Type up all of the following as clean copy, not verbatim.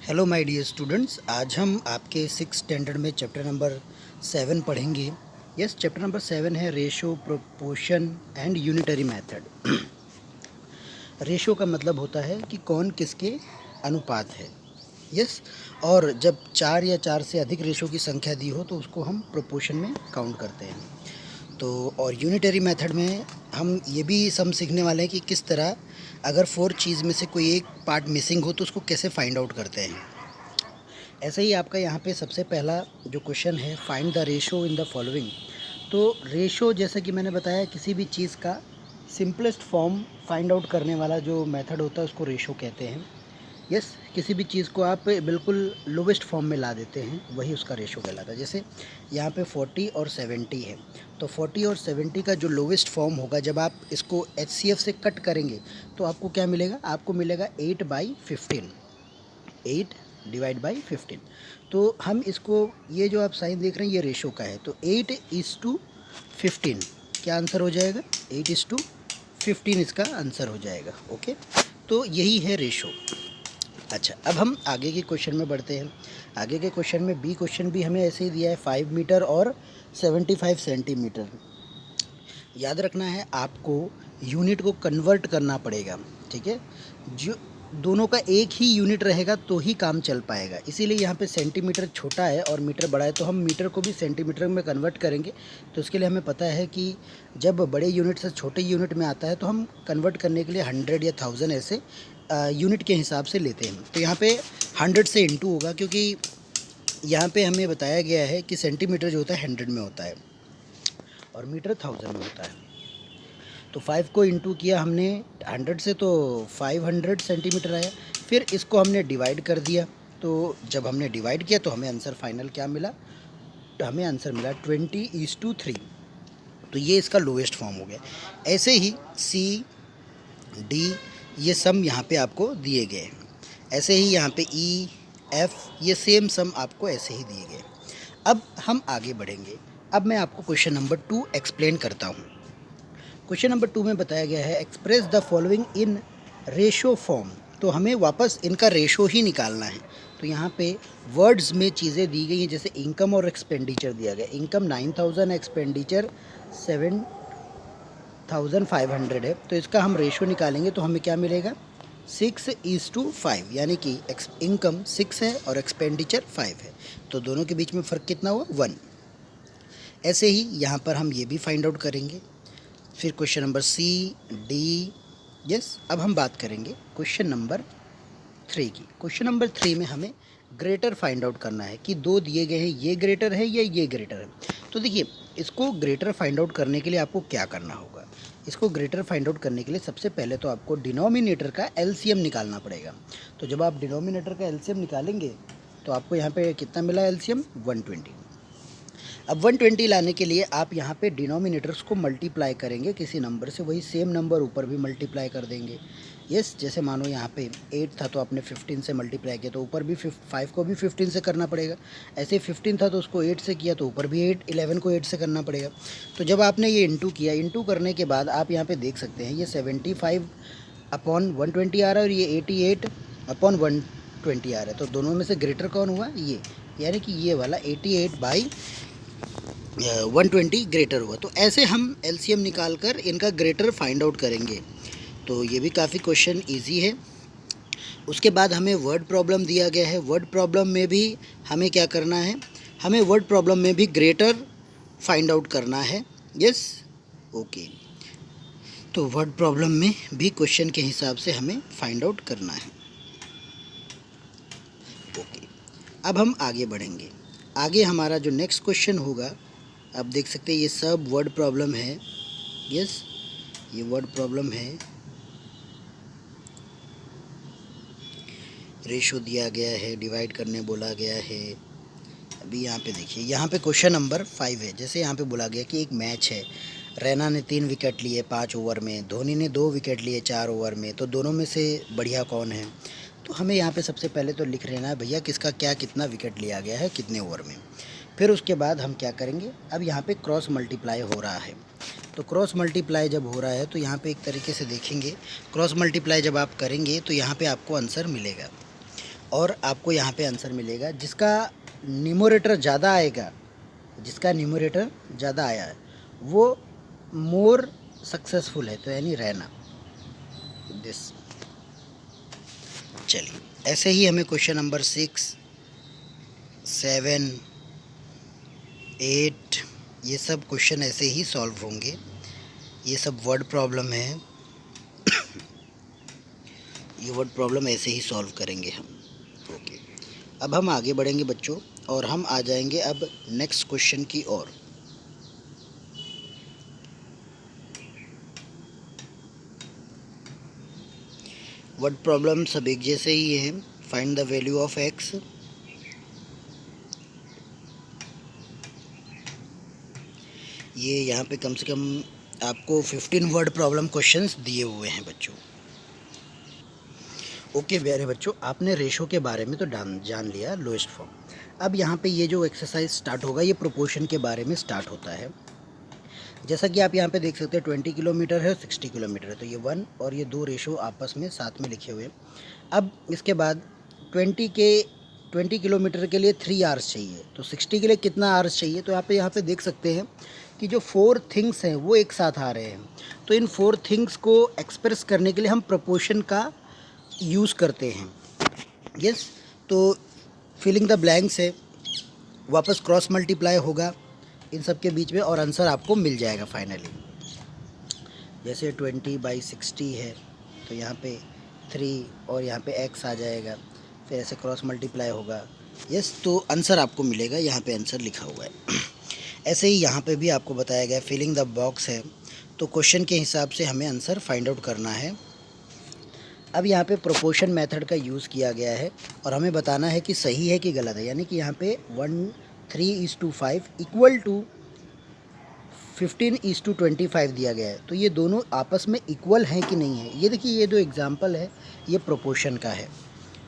Hello my dear students, आज हम आपके सिक्स स्टैंडर्ड में चैप्टर नंबर 7 पढ़ेंगे। यस, चैप्टर नंबर 7 है ratio, proportion and unitary method. Ratio का मतलब होता है कि कौन किसके अनुपात है। यस, और जब 4 या 4 से अधिक रेशो की संख्या दी हो तो उसको हम प्रोपोर्शन में काउंट करते हैं। तो और यूनिटरी मेथड में हम ये भी सम सीखने वाले हैं कि किस तरह अगर 4 चीज़ में से कोई एक पार्ट मिसिंग हो तो उसको कैसे फाइंड आउट करते हैं। ऐसे ही आपका यहाँ पे सबसे पहला जो क्वेश्चन है, find the ratio in the following. तो रेशो, जैसा कि मैंने बताया, किसी भी चीज़ का सिंपलेस्ट फॉर्म फाइंड आउट करने वाला जो मेथड होता है उसको रेशो कहते हैं। यस, किसी भी चीज़ को आप बिल्कुल लोवेस्ट फॉर्म में ला देते हैं, वही उसका रेशो कहलाता है। जैसे यहाँ पे 40 और 70 है, तो 40 और 70 का जो लोवेस्ट फॉर्म होगा, जब आप इसको HCF से कट करेंगे तो आपको क्या मिलेगा? आपको मिलेगा 8/15, 8 डिवाइड बाई 15। तो हम इसको, ये जो आप साइन देख रहे हैं, ये रेशो का है। तो 8:15 क्या आंसर हो जाएगा? 8:15 इसका आंसर हो जाएगा। ओके, तो यही है रेशो। अच्छा, अब हम आगे के क्वेश्चन में बढ़ते हैं। आगे के क्वेश्चन में बी क्वेश्चन भी हमें ऐसे ही दिया है, 5 मीटर और 75 सेंटीमीटर। याद रखना है, आपको यूनिट को कन्वर्ट करना पड़ेगा। ठीक है, जो दोनों का एक ही यूनिट रहेगा तो ही काम चल पाएगा। इसीलिए यहाँ पे सेंटीमीटर छोटा है और मीटर बड़ा है, तो हम मीटर को भी सेंटीमीटर में कन्वर्ट करेंगे। तो उसके लिए हमें पता है कि जब बड़े यूनिट से छोटे यूनिट में आता है तो हम कन्वर्ट करने के लिए 100 या 1000 ऐसे यूनिट के हिसाब से लेते हैं। तो यहाँ पे 100 से इंटू होगा, क्योंकि यहाँ पे हमें बताया गया है कि सेंटीमीटर जो होता है 100 में होता है और मीटर 1000 में होता है। तो 5 को इंटू किया हमने 100 से, तो 500 सेंटीमीटर आया। फिर इसको हमने डिवाइड कर दिया, तो जब हमने डिवाइड किया तो हमें आंसर फाइनल क्या मिला? तो हमें आंसर मिला 20:3। तो ये इसका लोवेस्ट फॉर्म हो गया। ऐसे ही सी, डी, ये सम यहाँ पे आपको दिए गए हैं। ऐसे ही यहाँ पे ई, एफ, ये सेम सम आपको ऐसे ही दिए गए। अब हम आगे बढ़ेंगे। अब मैं आपको क्वेश्चन नंबर 2 एक्सप्लेन करता हूँ। क्वेश्चन नंबर 2 में बताया गया है, express the following in ratio form. तो हमें वापस इनका रेशो ही निकालना है। तो यहाँ पे वर्ड्स में चीज़ें दी गई हैं, जैसे इनकम और एक्सपेंडिचर दिया गया। इनकम 9000, एक्सपेंडिचर 7500 है। तो इसका हम रेशो निकालेंगे तो हमें क्या मिलेगा? 6:5, यानी कि इनकम 6 है और एक्सपेंडिचर 5 है। तो दोनों के बीच में फ़र्क कितना हुआ? 1। ऐसे ही यहाँ पर हम ये भी फाइंड आउट करेंगे। फिर question number C, D. Yes, अब हम बात करेंगे क्वेश्चन नंबर 3 की। क्वेश्चन नंबर 3 में हमें ग्रेटर फाइंड आउट करना है कि दो दिए गए हैं, ये ग्रेटर है या ये ग्रेटर है। तो देखिए, इसको ग्रेटर फाइंड आउट करने के लिए आपको क्या करना होगा? इसको ग्रेटर फाइंड आउट करने के लिए सबसे पहले तो आपको डिनोमिनेटर का एलसीएम निकालना पड़ेगा। तो जब आप डिनोमिनेटर का एलसीएम निकालेंगे तो आपको यहाँ पे कितना मिला एलसीएम? 120। अब 120 लाने के लिए आप यहाँ पे डिनोमिनेटर्स को मल्टीप्लाई करेंगे किसी नंबर से, वही सेम नंबर ऊपर भी मल्टीप्लाई कर देंगे। यस, जैसे मानो यहाँ पे 8 था तो आपने 15 से मल्टीप्लाई किया, तो ऊपर भी 5 को भी 15 से करना पड़ेगा। ऐसे 15 था तो उसको 8 से किया, तो ऊपर भी 11 को 8 से करना पड़ेगा। तो जब आपने ये इंटू किया, इंटू करने के बाद आप यहाँ पर देख सकते हैं, ये 75/120 आ रहा है और ये 88/120 आ रहा है। तो दोनों में से ग्रेटर कौन हुआ? ये, यानी कि ये वाला 88/120 ग्रेटर हुआ। तो ऐसे हम एलसीएम निकाल कर इनका ग्रेटर फाइंड आउट करेंगे। तो ये भी काफ़ी क्वेश्चन इजी है। उसके बाद हमें वर्ड प्रॉब्लम दिया गया है। वर्ड प्रॉब्लम में भी हमें क्या करना है? हमें वर्ड प्रॉब्लम में भी ग्रेटर फाइंड आउट करना है। Yes, okay. तो वर्ड प्रॉब्लम में भी क्वेश्चन के हिसाब से हमें फाइंड आउट करना है। ओके, अब हम आगे बढ़ेंगे। आगे हमारा जो नेक्स्ट क्वेश्चन होगा, आप देख सकते हैं ये सब वर्ड प्रॉब्लम है। यस, ये वर्ड प्रॉब्लम है। रेशो दिया गया है, डिवाइड करने बोला गया है। अभी यहाँ पे देखिए, यहाँ पे क्वेश्चन नंबर 5 है। जैसे यहाँ पे बोला गया कि एक मैच है, रैना ने 3 विकेट लिए 5 ओवर में, धोनी ने 2 विकेट लिए 4 ओवर में, तो दोनों में से बढ़िया कौन है? तो हमें यहाँ पे सबसे पहले तो लिख लेना है भैया किसका क्या कितना विकेट लिया गया है, कितने ओवर में। फिर उसके बाद हम क्या करेंगे? अब यहाँ पे क्रॉस मल्टीप्लाई हो रहा है। तो क्रॉस मल्टीप्लाई जब हो रहा है तो यहाँ पे एक तरीके से देखेंगे, क्रॉस मल्टीप्लाई जब आप करेंगे तो यहाँ पे आपको आंसर मिलेगा। और आपको यहाँ पे आंसर मिलेगा जिसका न्यूमरेटर ज़्यादा आएगा, जिसका न्यूमरेटर ज़्यादा आया है वो मोर सक्सेसफुल है, तो यानी रहना दिस। चलिए ऐसे ही हमें क्वेश्चन नंबर 6, 7, 8 ये सब क्वेश्चन ऐसे ही सॉल्व होंगे। ये सब वर्ड प्रॉब्लम है, ये वर्ड प्रॉब्लम ऐसे ही सॉल्व करेंगे हम। ओके, अब हम आगे बढ़ेंगे बच्चों और हम आ जाएंगे अब नेक्स्ट क्वेश्चन की ओर। वर्ड प्रॉब्लम सब एक जैसे ही हैं। Find the value of x. ये यहाँ पे कम से कम आपको 15 वर्ड प्रॉब्लम क्वेश्चंस दिए हुए हैं बच्चों। ओके प्यारे बच्चों, आपने रेशो के बारे में तो जान लिया, लोएस्ट फॉर्म। अब यहाँ पे ये जो एक्सरसाइज स्टार्ट होगा ये प्रोपोर्शन के बारे में स्टार्ट होता है। जैसा कि आप यहाँ पे देख सकते हैं 20 किलोमीटर है, 60 किलोमीटर है, तो ये 1 और ये 2 रेशो आपस में साथ में लिखे हुए हैं। अब इसके बाद 20 किलोमीटर के लिए 3 आवर्स चाहिए, तो 60 के लिए कितना आवर्स चाहिए, तो यहाँ पे देख सकते हैं कि जो 4 थिंग्स हैं वो एक साथ आ रहे हैं। तो इन 4 थिंग्स को एक्सप्रेस करने के लिए हम प्रोपोर्शन का यूज़ करते हैं। यस, तो फिलिंग द ब्लैंक्स है, वापस क्रॉस मल्टीप्लाई होगा इन सब के बीच में और आंसर आपको मिल जाएगा फाइनली। जैसे 20/60 है तो यहाँ पे 3 और यहाँ पे x आ जाएगा, फिर ऐसे क्रॉस मल्टीप्लाई होगा। यस, तो आंसर आपको मिलेगा, यहाँ पे आंसर लिखा हुआ है। ऐसे ही यहाँ पे भी आपको बताया गया फिलिंग द बॉक्स है, तो क्वेश्चन के हिसाब से हमें आंसर फाइंड आउट करना है। अब यहाँ पे प्रोपोर्शन मेथड का यूज़ किया गया है और हमें बताना है कि सही है कि गलत है। यानी कि यहाँ पे 3:5 इक्वल टू 15:25 दिया गया है, तो ये दोनों आपस में इक्वल हैं कि नहीं है। ये देखिए, ये 2 एग्जाम्पल है, ये प्रोपोर्शन का है,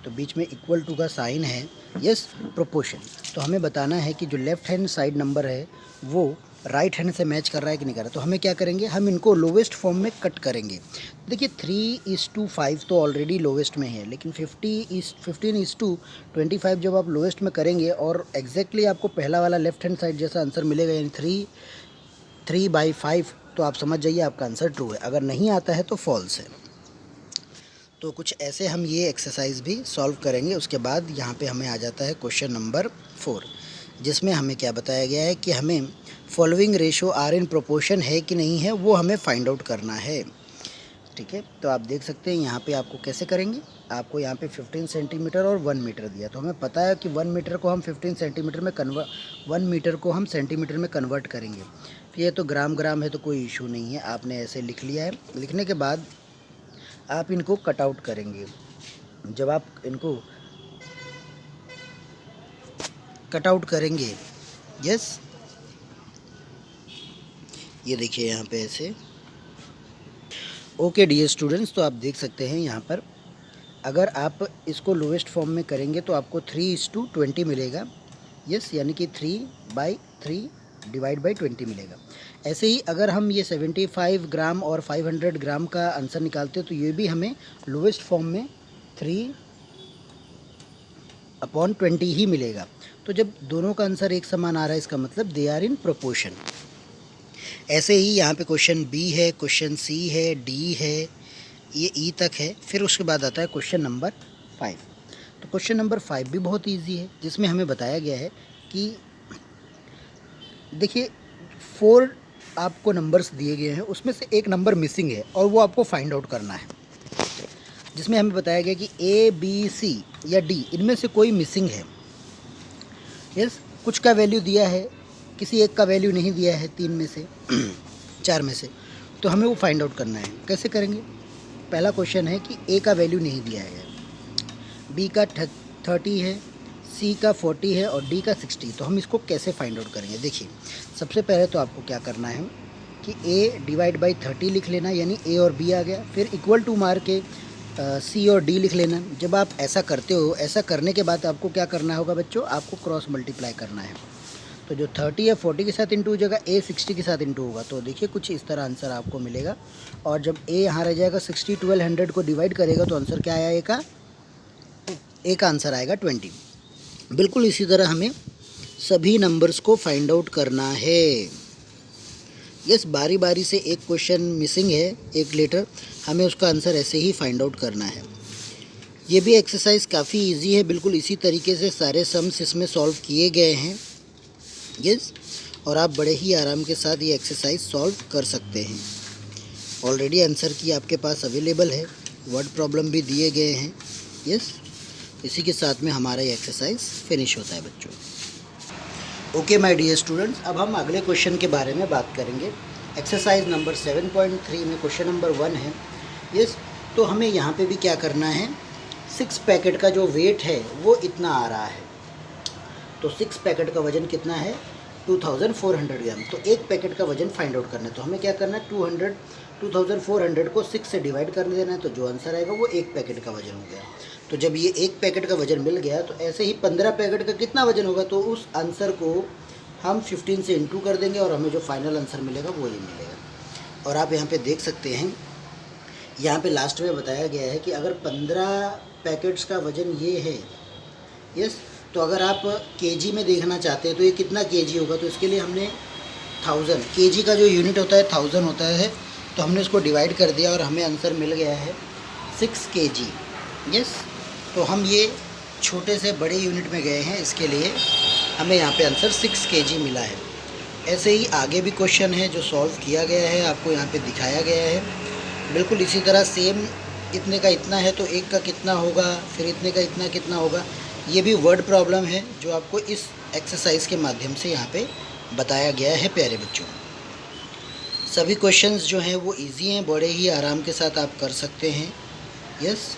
तो बीच में इक्वल टू का साइन है। Yes, proportion. तो हमें बताना है कि जो लेफ़्ट हैंड साइड नंबर है वो राइट हैंड से मैच कर रहा है कि नहीं कर रहा है। तो हमें क्या करेंगे, हम इनको लोवेस्ट फॉर्म में कट करेंगे। देखिए 3:5 तो ऑलरेडी लोवेस्ट में है, लेकिन 15:25 जब आप लोवेस्ट में करेंगे और एग्जैक्टली आपको पहला वाला लेफ्ट हैंड साइड जैसा आंसर मिलेगा, यानी 3/5, तो आप समझ जाइए आपका आंसर ट्रू है। अगर नहीं आता है तो फॉल्स है। तो कुछ ऐसे हम ये एक्सरसाइज भी सॉल्व करेंगे। उसके बाद यहाँ पे हमें आ जाता है क्वेश्चन नंबर 4, जिसमें हमें क्या बताया गया है कि हमें following ratio are in proportion है कि नहीं है, वो हमें फाइंड आउट करना है। ठीक है, तो आप देख सकते हैं यहाँ पे आपको कैसे करेंगे। आपको यहाँ पे 15 सेंटीमीटर और 1 मीटर दिया, तो हमें पता है कि 1 मीटर को हम 15 सेंटीमीटर में 1 मीटर को हम सेंटीमीटर में कन्वर्ट करेंगे। ये तो ग्राम है, तो कोई इशू नहीं है, आपने ऐसे लिख लिया है। लिखने के बाद आप इनको कट आउट करेंगे। जब आप इनको कट आउट करेंगे, यस, ये देखिए यहाँ पे ऐसे। ओके डियर स्टूडेंट्स, तो आप देख सकते हैं यहाँ पर अगर आप इसको लोवेस्ट फॉर्म में करेंगे तो आपको 3:20 मिलेगा। यस, यानी कि 3/3 डिवाइड बाई 20 मिलेगा। ऐसे ही अगर हम ये 75 ग्राम और 500 ग्राम का आंसर निकालते हैं तो ये भी हमें लोवेस्ट फॉर्म में 3/20 ही मिलेगा। तो जब दोनों का आंसर एक समान आ रहा है, इसका मतलब दे आर इन प्रोपोर्शन। ऐसे ही यहाँ पे क्वेश्चन बी है, क्वेश्चन सी है, डी है, ये ई तक है। फिर उसके बाद आता है क्वेश्चन नंबर 5। तो क्वेश्चन नंबर 5 भी बहुत इजी है, जिसमें हमें बताया गया है कि देखिए 4 आपको नंबर्स दिए गए हैं, उसमें से एक नंबर मिसिंग है और वो आपको फाइंड आउट करना है। जिसमें हमें बताया गया कि A, B, C या D इनमें से कोई मिसिंग है। यस, कुछ का वैल्यू दिया है, किसी एक का वैल्यू नहीं दिया है, 3 में से 4 में से, तो हमें वो फाइंड आउट करना है। कैसे करेंगे? पहला क्वेश्चन है कि A का वैल्यू नहीं दिया है, B का 30 है, C का 40 है और D का 60। तो हम इसको कैसे फाइंड आउट करेंगे? देखिए, सबसे पहले तो आपको क्या करना है कि A डिवाइड बाई 30 लिख लेना, यानी A और B आ गया। फिर इक्वल टू मार के C और D लिख लेना। जब आप ऐसा करते हो, ऐसा करने के बाद आपको क्या करना होगा बच्चों? आपको क्रॉस मल्टीप्लाई करना है। तो जो 30 है 40 के साथ इंटू हो जाएगा, A 60 के साथ इंटू होगा। तो देखिए कुछ इस तरह आंसर आपको मिलेगा। और जब A यहाँ रह जाएगा 60 1200 को डिवाइड करेगा तो आंसर क्या आया? A का एक आंसर आएगा 20। बिल्कुल इसी तरह हमें सभी नंबर्स को फाइंड आउट करना है। यस, बारी बारी से एक क्वेश्चन मिसिंग है, एक लेटर, हमें उसका आंसर ऐसे ही फाइंड आउट करना है। ये भी एक्सरसाइज काफ़ी इजी है, बिल्कुल इसी तरीके से सारे सम्स इसमें सॉल्व किए गए हैं। यस, और आप बड़े ही आराम के साथ ये एक्सरसाइज सॉल्व कर सकते हैं। ऑलरेडी आंसर की आपके पास अवेलेबल है, वर्ड प्रॉब्लम भी दिए गए हैं। यस, इसी के साथ में हमारा ये एक्सरसाइज फिनिश होता है बच्चों। ओके माय डियर स्टूडेंट्स, अब हम अगले क्वेश्चन के बारे में बात करेंगे। एक्सरसाइज नंबर 7.3 में क्वेश्चन नंबर 1 है। यस, तो हमें यहाँ पे भी क्या करना है, 6 पैकेट का जो वेट है वो इतना आ रहा है। तो 6 पैकेट का वज़न कितना है, 2400 ग्राम। तो एक पैकेट का वज़न फाइंड आउट करना है। तो हमें क्या करना है, 2400 को 6 से डिवाइड कर देना है। तो जो आंसर आएगा वो एक पैकेट का वज़न हो गया। तो जब ये एक पैकेट का वज़न मिल गया तो ऐसे ही 15 पैकेट का कितना वज़न होगा, तो उस आंसर को हम 15 से इंटू कर देंगे और हमें जो फाइनल आंसर मिलेगा वो ही मिलेगा। और आप यहाँ पे देख सकते हैं, यहाँ पे लास्ट में बताया गया है कि अगर 15 पैकेट्स का वज़न ये है, यस, तो अगर आप केजी में देखना चाहते हैं तो ये कितना केजी होगा, तो इसके लिए हमने 1000, केजी का जो यूनिट होता है 1000 होता है, तो हमने उसको डिवाइड कर दिया और हमें आंसर मिल गया है 6 केजी। यस, तो हम ये छोटे से बड़े यूनिट में गए हैं, इसके लिए हमें यहाँ पे आंसर 6 केजी मिला है। ऐसे ही आगे भी क्वेश्चन है जो सॉल्व किया गया है, आपको यहाँ पे दिखाया गया है। बिल्कुल इसी तरह सेम, इतने का इतना है तो एक का कितना होगा, फिर इतने का इतना कितना होगा। ये भी वर्ड प्रॉब्लम है जो आपको इस एक्सरसाइज के माध्यम से यहाँ पे बताया गया है प्यारे बच्चों। सभी क्वेश्चंस जो हैं वो इजी हैं, बड़े ही आराम के साथ आप कर सकते हैं। यस।